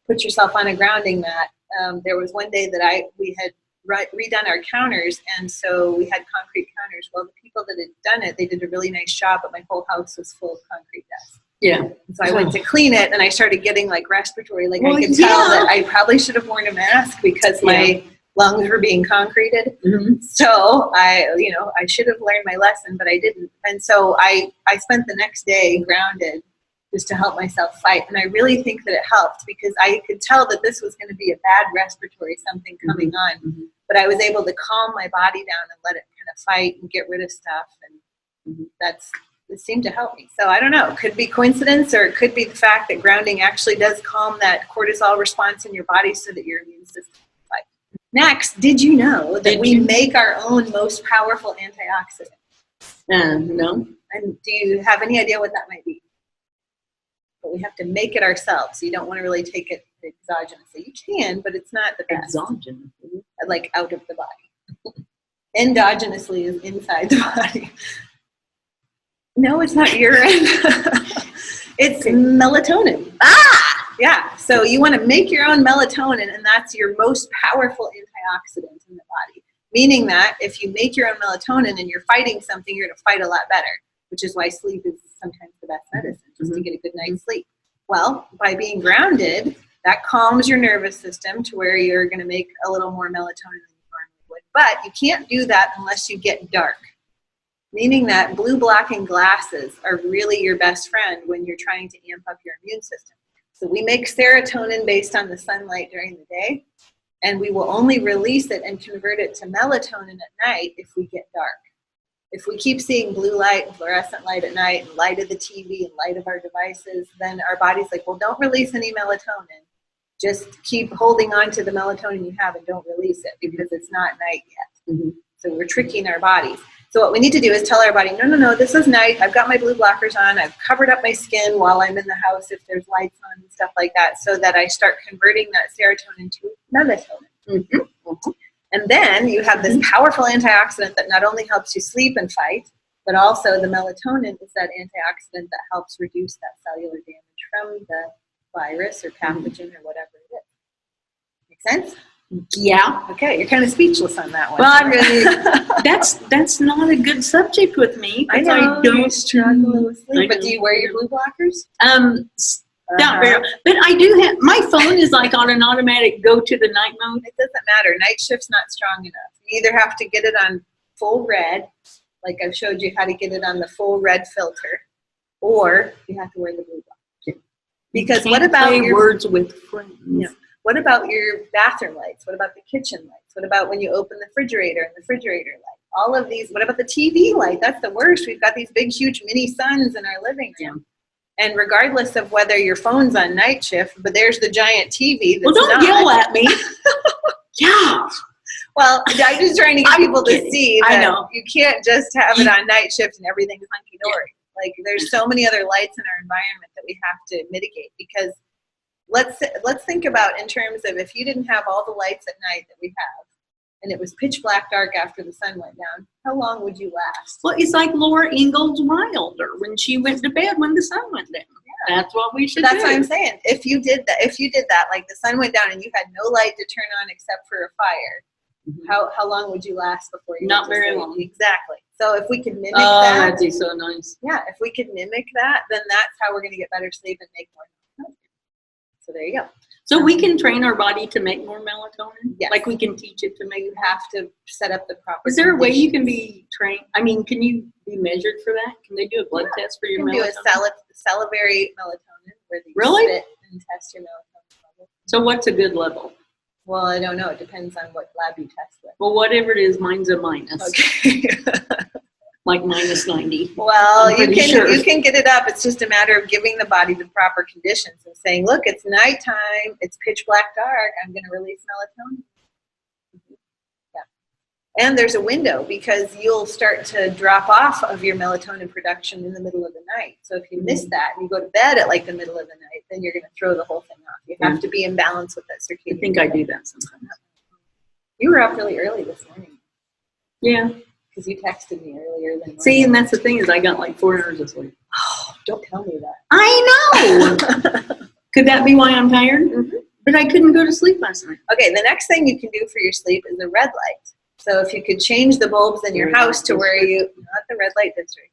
put yourself on a grounding mat. There was one day that we had redone our counters, and so we had concrete counters. Well, the people that had done it, they did a really nice job, but my whole house was full of concrete dust. Yeah. And so I went to clean it, and I started getting respiratory. I could tell that I probably should have worn a mask because my lungs were being concreted. So I should have learned my lesson, but I didn't. And so I spent the next day grounded just to help myself fight. And I really think that it helped because I could tell that this was going to be a bad respiratory something coming on. But I was able to calm my body down and let it kind of fight and get rid of stuff. And it seemed to help me. So I don't know. It could be coincidence, or it could be the fact that grounding actually does calm that cortisol response in your body so that your immune system can fight. Next, did you know that we make our own most powerful antioxidant? No. And do you have any idea what that might be? But we have to make it ourselves. So you don't want to really take it exogenously. You can, but it's not the best. Exogenous. Out of the body. Endogenously is inside the body. No, it's not urine. It's melatonin. Yeah. So you want to make your own melatonin, and that's your most powerful antioxidant in the body. Meaning that if you make your own melatonin and you're fighting something, you're going to fight a lot better, which is why sleep is sometimes the best medicine, just to get a good night's sleep. Well, by being grounded, that calms your nervous system to where you're going to make a little more melatonin than you normally would. But you can't do that unless you get dark. Meaning that blue blocking glasses are really your best friend when you're trying to amp up your immune system. So we make serotonin based on the sunlight during the day, and we will only release it and convert it to melatonin at night if we get dark. If we keep seeing blue light and fluorescent light at night and light of the TV and light of our devices, then our body's like, well, don't release any melatonin. Just keep holding on to the melatonin you have and don't release it because it's not night yet. So we're tricking our bodies. So what we need to do is tell our body, no, this is night. I've got my blue blockers on. I've covered up my skin while I'm in the house if there's lights on and stuff like that, so that I start converting that serotonin to melatonin. And then you have this powerful antioxidant that not only helps you sleep and fight, but also the melatonin is that antioxidant that helps reduce that cellular damage from the virus or pathogen or whatever it is. Make sense? Yeah. Okay, you're kind of speechless on that one. Well, I really, that's not a good subject with me. I know, I don't you struggle with sleep. But do you wear your blue blockers? Not very, but I do have, my phone is like on an automatic go to the night mode. It doesn't matter. Night shift's not strong enough. You either have to get it on full red, like I've showed you how to get it on the full red filter, or you have to wear the blue blocker. Because what about your words with friends? Yeah. What about your bathroom lights? What about the kitchen lights? What about when you open the refrigerator and the refrigerator light? All of these. What about the TV light? That's the worst. We've got these big, huge mini suns in our living room. And regardless of whether your phone's on night shift, but there's the giant TV that's don't yell at me. Yeah. Well, I'm just trying to get people to see that you can't just have it on night shift and everything's hunky-dory. Like, there's so many other lights in our environment that we have to mitigate, because let's think about in terms of if you didn't have all the lights at night that we have, and it was pitch black dark after the sun went down, how long would you last? Well, it's like Laura Ingalls Wilder when she went to bed when the sun went down. Yeah. That's what we should do. That's what I'm saying. If you did that, like the sun went down and you had no light to turn on except for a fire, how long would you last before you Not very long. Exactly. So if we could mimic that. That'd be so nice. Yeah, if we could mimic that, then that's how we're going to get better sleep and make more melatonin. So there you go. So we can train our body to make more melatonin? Yes. Like we can teach it to make. You have to set up the proper Is there a way you can be trained? I mean, can you be measured for that? Can they do a blood test for your melatonin? You can do a salivary melatonin where they spit and test your melatonin level. So what's a good level? Well, I don't know. It depends on what lab you test with. Well, whatever it is, mine's a minus. Okay. Like minus 90. Well, you can get it up. It's just a matter of giving the body the proper conditions and saying, look, it's nighttime. It's pitch black dark. I'm going to release melatonin. Yeah. And there's a window, because you'll start to drop off of your melatonin production in the middle of the night. So if you miss that and you go to bed at like the middle of the night, then you're going to throw the whole thing off. You have to be in balance with that circadian. I think I do that sometimes. You were up really early this morning. Yeah. Because you texted me earlier than normal. See, and that's the thing, is I got like 4 hours of sleep. Oh, don't tell me that. I know! Could that be why I'm tired? Mm-hmm. But I couldn't go to sleep last night. Okay, the next thing you can do for your sleep is a red light. So if you could change the bulbs in your house to where not the red light district,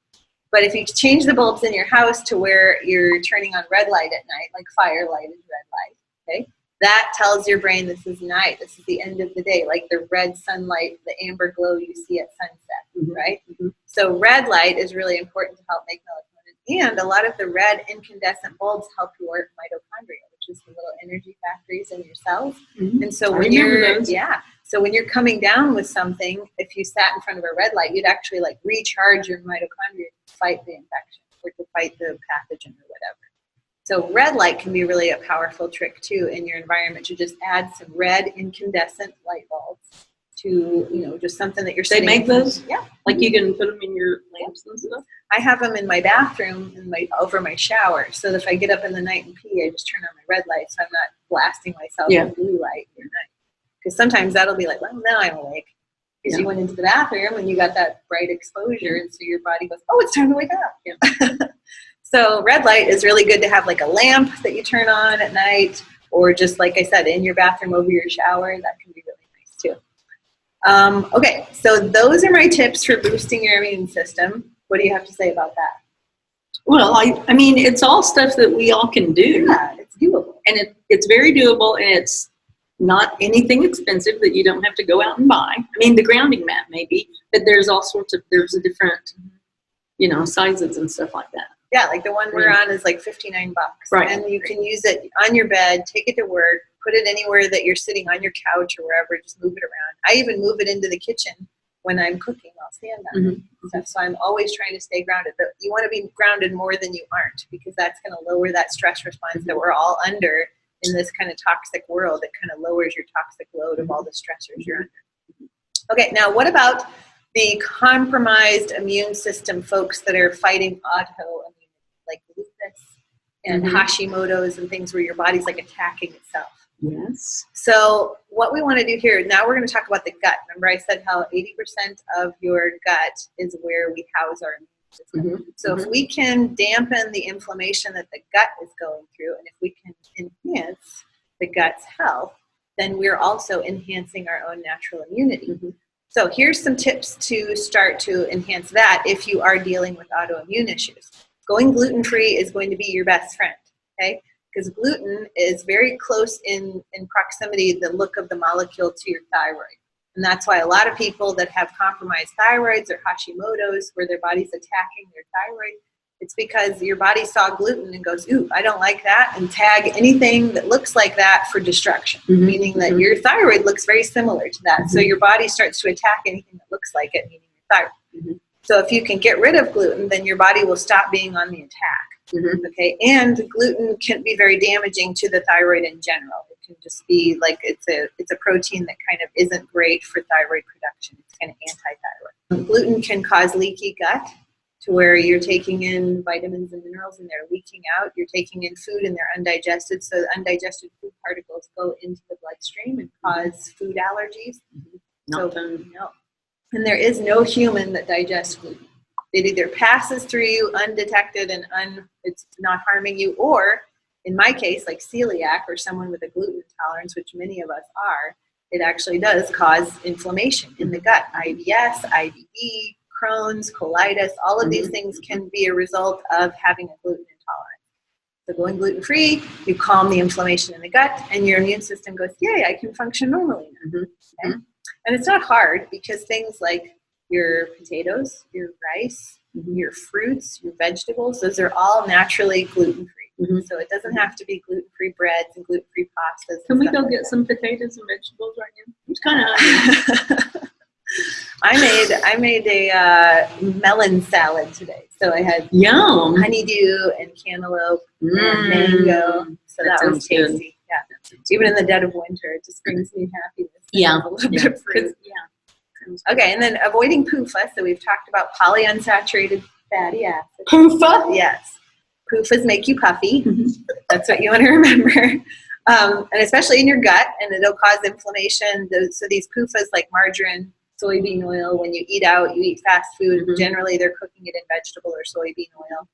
but if you change the bulbs in your house to where you're turning on red light at night, like firelight is red light, okay? That tells your brain this is night, this is the end of the day, like the red sunlight, the amber glow you see at sunset, right? Mm-hmm. So red light is really important to help make melatonin. And a lot of the red incandescent bulbs help your mitochondria, which is the little energy factories in your cells. Mm-hmm. And so when you're coming down with something, if you sat in front of a red light, you'd actually like recharge your mitochondria to fight the infection or to fight the pathogen or whatever. So red light can be really a powerful trick too in your environment, to just add some red incandescent light bulbs to, just something that you're sitting. They make those? Yeah. Like you can put them in your lamps and stuff? I have them in my bathroom over my shower. So that if I get up in the night and pee, I just turn on my red light so I'm not blasting myself with blue light at night. Because sometimes that'll be like, well, now I'm awake. because you went into the bathroom and you got that bright exposure, and so your body goes, oh, it's time to wake up. Yeah. So red light is really good to have like a lamp that you turn on at night, or just like I said, in your bathroom over your shower. That can be really nice too. Okay, so those are my tips for boosting your immune system. What do you have to say about that? Well, I mean, it's all stuff that we all can do. Yeah, it's doable. And it's very doable, and it's not anything expensive that you don't have to go out and buy. I mean, the grounding mat maybe, but there's a different, sizes and stuff like that. Yeah, like the one we're on is like $59. Right. And you can use it on your bed, take it to work, put it anywhere that you're sitting on your couch or wherever, just move it around. I even move it into the kitchen when I'm cooking. I'll stand on it. Mm-hmm. So I'm always trying to stay grounded. But you want to be grounded more than you aren't, because that's going to lower that stress response that we're all under in this kind of toxic world. It kind of lowers your toxic load of all the stressors you're under. Okay, now what about the compromised immune system folks that are fighting autoimmunity, like lupus and Hashimoto's and things where your body's like attacking itself? Yes. So what we want to do here, now we're going to talk about the gut. Remember I said how 80% of your gut is where we house our immune system. So if we can dampen the inflammation that the gut is going through, and if we can enhance the gut's health, then we're also enhancing our own natural immunity. So here's some tips to start to enhance that if you are dealing with autoimmune issues. Going gluten-free is going to be your best friend, okay? Because gluten is very close in proximity, the look of the molecule, to your thyroid. And that's why a lot of people that have compromised thyroids or Hashimoto's, where their body's attacking their thyroid, it's because your body saw gluten and goes, ooh, I don't like that, and tag anything that looks like that for destruction, meaning that your thyroid looks very similar to that. So your body starts to attack anything that looks like it, meaning your thyroid. So if you can get rid of gluten, then your body will stop being on the attack. Okay, and gluten can be very damaging to the thyroid in general. It can just be like it's a protein that kind of isn't great for thyroid production. It's kind of anti-thyroid. Gluten can cause leaky gut, to where you're taking in vitamins and minerals and they're leaking out. You're taking in food and they're undigested, so the undigested food particles go into the bloodstream and cause food allergies. No. And there is no human that digests gluten. It either passes through you undetected and it's not harming you, or in my case, like celiac or someone with a gluten intolerance, which many of us are, it actually does cause inflammation in the gut. IBS, IBD, Crohn's, colitis, all of these things can be a result of having a gluten intolerance. So going gluten-free, you calm the inflammation in the gut, and your immune system goes, yay, I can function normally now. Okay? And it's not hard, because things like your potatoes, your rice, your fruits, your vegetables, those are all naturally gluten-free. So it doesn't have to be gluten-free breads and gluten-free pastas. Can we go get some potatoes and vegetables right now? It's kind of hungry. I made a melon salad today. So I had honeydew and cantaloupe and mango. So that was tasty. Good. Yeah. Even in the dead of winter, it just brings me happiness. Yeah. A little bit of fruit. Okay, and then avoiding PUFA. So we've talked about polyunsaturated fatty acids. PUFA? Yes. PUFAs make you puffy. That's what you want to remember. And especially in your gut, and it'll cause inflammation. So these PUFAs, like margarine, soybean oil, when you eat out, you eat fast food, generally they're cooking it in vegetable or soybean oil.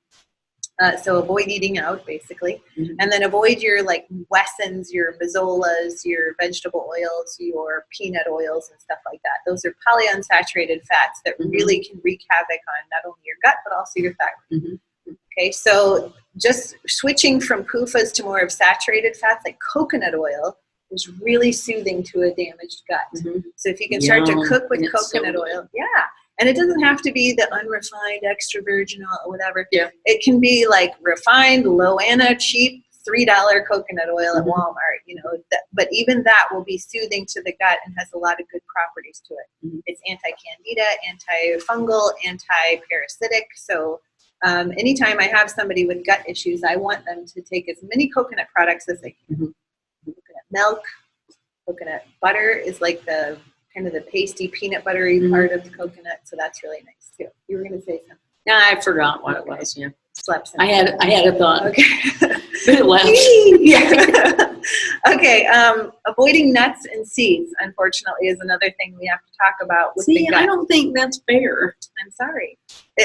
So avoid eating out, basically. And then avoid your like Wessons, your Mazzolas, your vegetable oils, your peanut oils and stuff like that. Those are polyunsaturated fats that really can wreak havoc on not only your gut, but also your thyroid. Okay, so just switching from PUFAs to more of saturated fats like coconut oil is really soothing to a damaged gut. So if you can start to cook with coconut oil, and it doesn't have to be the unrefined, extra virgin oil or whatever. It can be like refined, low-anna, cheap, $3 coconut oil at Walmart, but even that will be soothing to the gut and has a lot of good properties to it. It's anti-candida, antifungal, anti-parasitic. So anytime I have somebody with gut issues, I want them to take as many coconut products as they can. Coconut milk, coconut butter is like the kind of the pasty peanut buttery part of the coconut, so that's really nice too. You were going to say something. No, I forgot what it was. Slept. I had a thought. Okay. But it left. Yeah. Okay. Avoiding nuts and seeds, unfortunately, is another thing we have to talk about with the gut. I don't think that's fair. I'm sorry.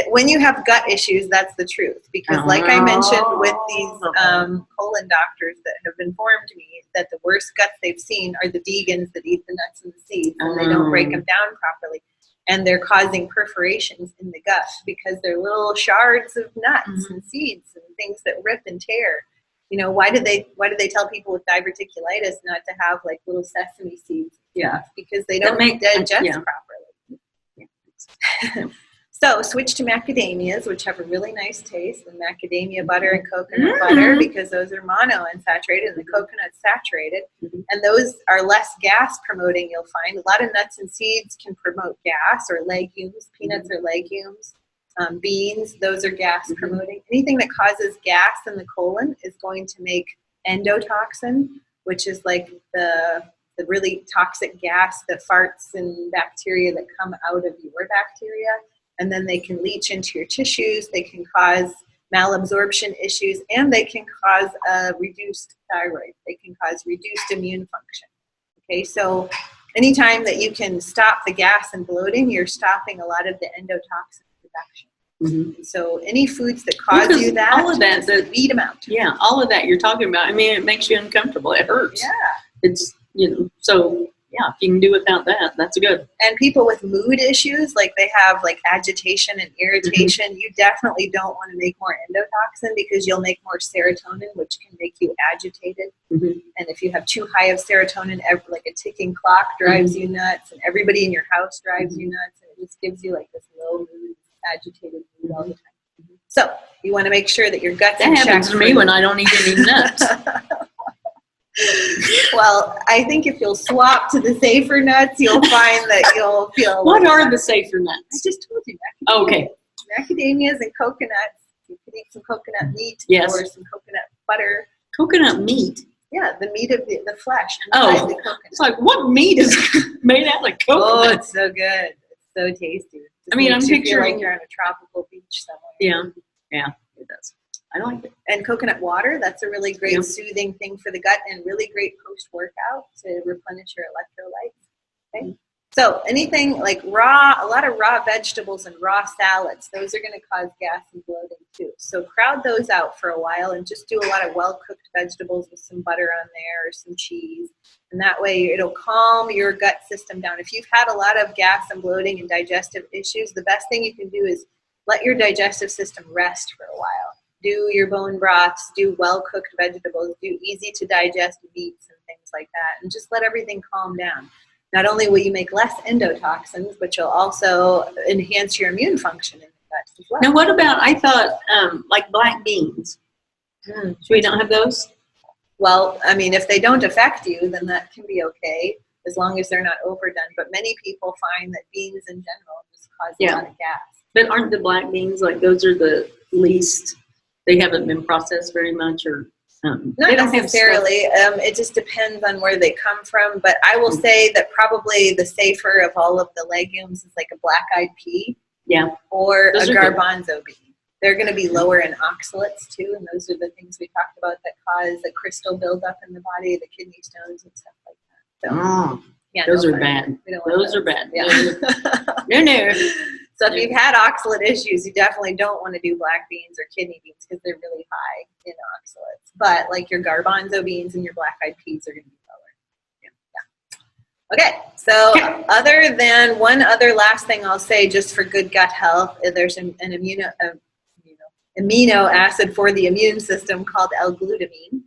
When you have gut issues, that's the truth. Because like I mentioned with these colon doctors that have informed me that the worst guts they've seen are the vegans that eat the nuts and the seeds, and they don't break them down properly. And they're causing perforations in the gut because they're little shards of nuts and seeds and things that rip and tear. You know, why do they tell people with diverticulitis not to have like little sesame seeds? Yeah, because they don't digest properly. Yeah. So switch to macadamias, which have a really nice taste, and macadamia butter and coconut butter, because those are monounsaturated and the coconut's saturated. And those are less gas promoting, you'll find. A lot of nuts and seeds can promote gas, or legumes. Peanuts are legumes. Beans, those are gas promoting. Anything that causes gas in the colon is going to make endotoxin, which is like the really toxic gas, the farts and bacteria that come out of your bacteria. And then they can leach into your tissues, they can cause malabsorption issues, and they can cause a reduced thyroid. They can cause reduced immune function. Okay, so anytime that you can stop the gas and bloating, you're stopping a lot of the endotoxin production. So any foods that cause you that, all of that, weed them out. Yeah, all of that you're talking about. I mean, it makes you uncomfortable. It hurts. Yeah. It's, so yeah, if you can do without that, that's good. And people with mood issues, like they have like agitation and irritation, you definitely don't want to make more endotoxin because you'll make more serotonin, which can make you agitated. And if you have too high of serotonin, like a ticking clock drives you nuts, and everybody in your house drives you nuts, and it just gives you like this low mood, agitated mood all the time. So you want to make sure that your gut's in check. That happens to me when I don't eat any nuts. Well, I think if you'll swap to the safer nuts, you'll find that you'll feel. What are the safer nuts? I just told you. Okay. Macadamias and coconuts. You could eat some coconut meat or some coconut butter. Coconut meat? Yeah, the meat of the flesh. Oh, the coconut. It's like, what meat is made out of coconut? Oh, it's so good. It's so tasty. I mean, I'm picturing feel like you're on a tropical beach somewhere. Yeah, it does. I like it. And coconut water, that's a really great soothing thing for the gut, and really great post-workout to replenish your electrolytes. Okay. So anything like a lot of raw vegetables and raw salads, those are going to cause gas and bloating too. So crowd those out for a while and just do a lot of well-cooked vegetables with some butter on there or some cheese. And that way it'll calm your gut system down. If you've had a lot of gas and bloating and digestive issues, the best thing you can do is let your digestive system rest for a while. Do your bone broths, do well-cooked vegetables, do easy-to-digest meats and things like that, and just let everything calm down. Not only will you make less endotoxins, but you'll also enhance your immune function in the gut as well. Now, what about, I thought, like black beans? So we don't have those? Well, I mean, if they don't affect you, then that can be okay, as long as they're not overdone. But many people find that beans in general just cause a lot of gas. But aren't the black beans, like those are the least, they haven't been processed very much, or not necessarily. It just depends on where they come from. But I will say that probably the safer of all of the legumes is like a black-eyed pea, or a garbanzo bean. They're going to be lower in oxalates too, and those are the things we talked about that cause a crystal buildup in the body, the kidney stones and stuff like that. So, those are bad. Those are bad. Yeah. No. So if you've had oxalate issues, you definitely don't want to do black beans or kidney beans because they're really high in oxalates. But like your garbanzo beans and your black-eyed peas are going to be lower. Okay, so other than one other last thing I'll say just for good gut health, there's an amino acid for the immune system called L-glutamine.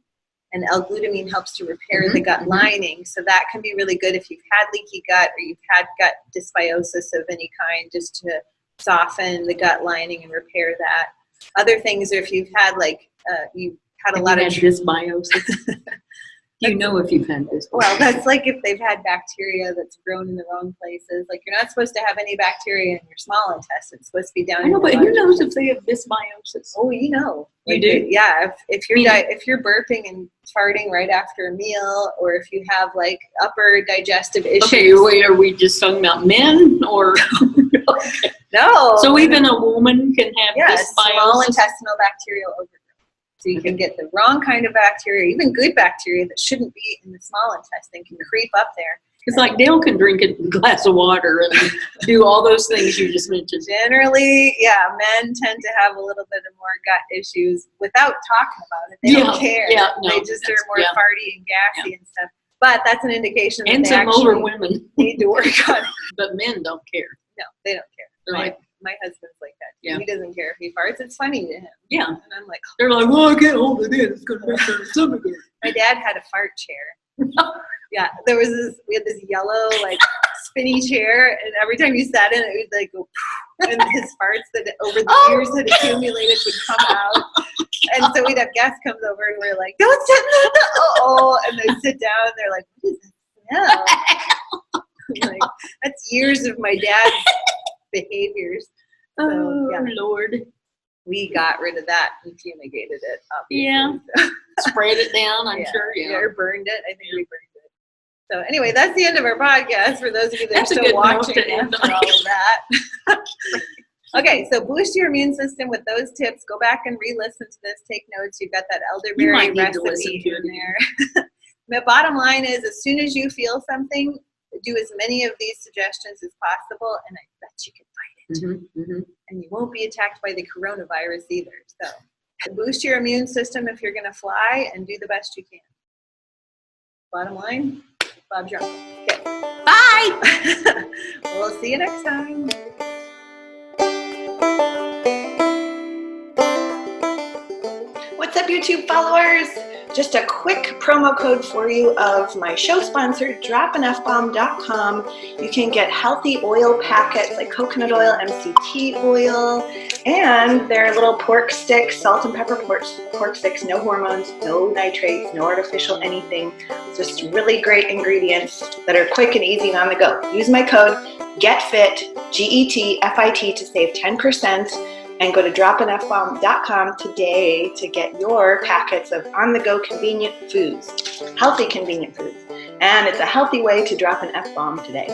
And L-glutamine helps to repair the gut lining. So that can be really good if you've had leaky gut or you've had gut dysbiosis of any kind, just to soften the gut lining and repair that. Other things are if you've had a lot of dysbiosis. Do you know if you've had this? Well, that's like if they've had bacteria that's grown in the wrong places. Like you're not supposed to have any bacteria in your small intestine. It's supposed to be down. I know, but who knows if they have dysbiosis? Oh, you know. You do? Yeah. If you're burping and farting right after a meal, or if you have like upper digestive issues. Okay, wait, are we just talking about men or? Okay. No. So even a woman can have dysbiosis? Small intestinal bacterial overgrowth. So you can get the wrong kind of bacteria, even good bacteria that shouldn't be in the small intestine can creep up there. It's like Dale can drink a glass of water and do all those things you just mentioned. Generally, yeah, men tend to have a little bit of more gut issues without talking about it. They don't care. Yeah, no, they just are more farty and gassy and stuff. But that's an indication that and they some actually older women need to work on it. But men don't care. No, they don't care. They're like, my husband's like that. Yeah. He doesn't care if he farts. It's funny to him. Yeah. And I'm like, they're like, well, I can't hold it in. It's going to make their stomach hurt. My dad had a fart chair. Yeah, we had this yellow, like, spinny chair, and every time you sat in it, it would, like, go, and his farts that over the years had accumulated would come out. And so we'd have guests come over, and we're like, don't sit in the, and they sit down, and they're like, what is that smell? Like, that's years of my dad's behaviors. So, yeah. Lord. We got rid of that and fumigated it, obviously. Yeah. So. Sprayed it down, I'm sure. Yeah. Or burned it. I think we burned it. So anyway, that's the end of our podcast for those of you that are still watching after all of that. Okay, so boost your immune system with those tips. Go back and re-listen to this. Take notes. You've got that elderberry recipe in there. The bottom line is, as soon as you feel something, do as many of these suggestions as possible, and I bet you can fight it. Mm-hmm, mm-hmm. And you won't be attacked by the coronavirus either. So boost your immune system if you're going to fly, and do the best you can. Bottom line, Bob's your uncle. Okay. Bye! We'll see you next time. What's up, YouTube followers? Just a quick promo code for you of my show sponsor, dropandfbomb.com. You can get healthy oil packets like coconut oil, MCT oil, and their little pork sticks, salt and pepper pork sticks, no hormones, no nitrates, no artificial anything. Just really great ingredients that are quick and easy and on the go. Use my code GETFIT, GETFIT, to save 10%. And go to dropandfbomb.com today to get your packets of on-the-go convenient foods, healthy convenient foods. And it's a healthy way to drop an F-bomb today.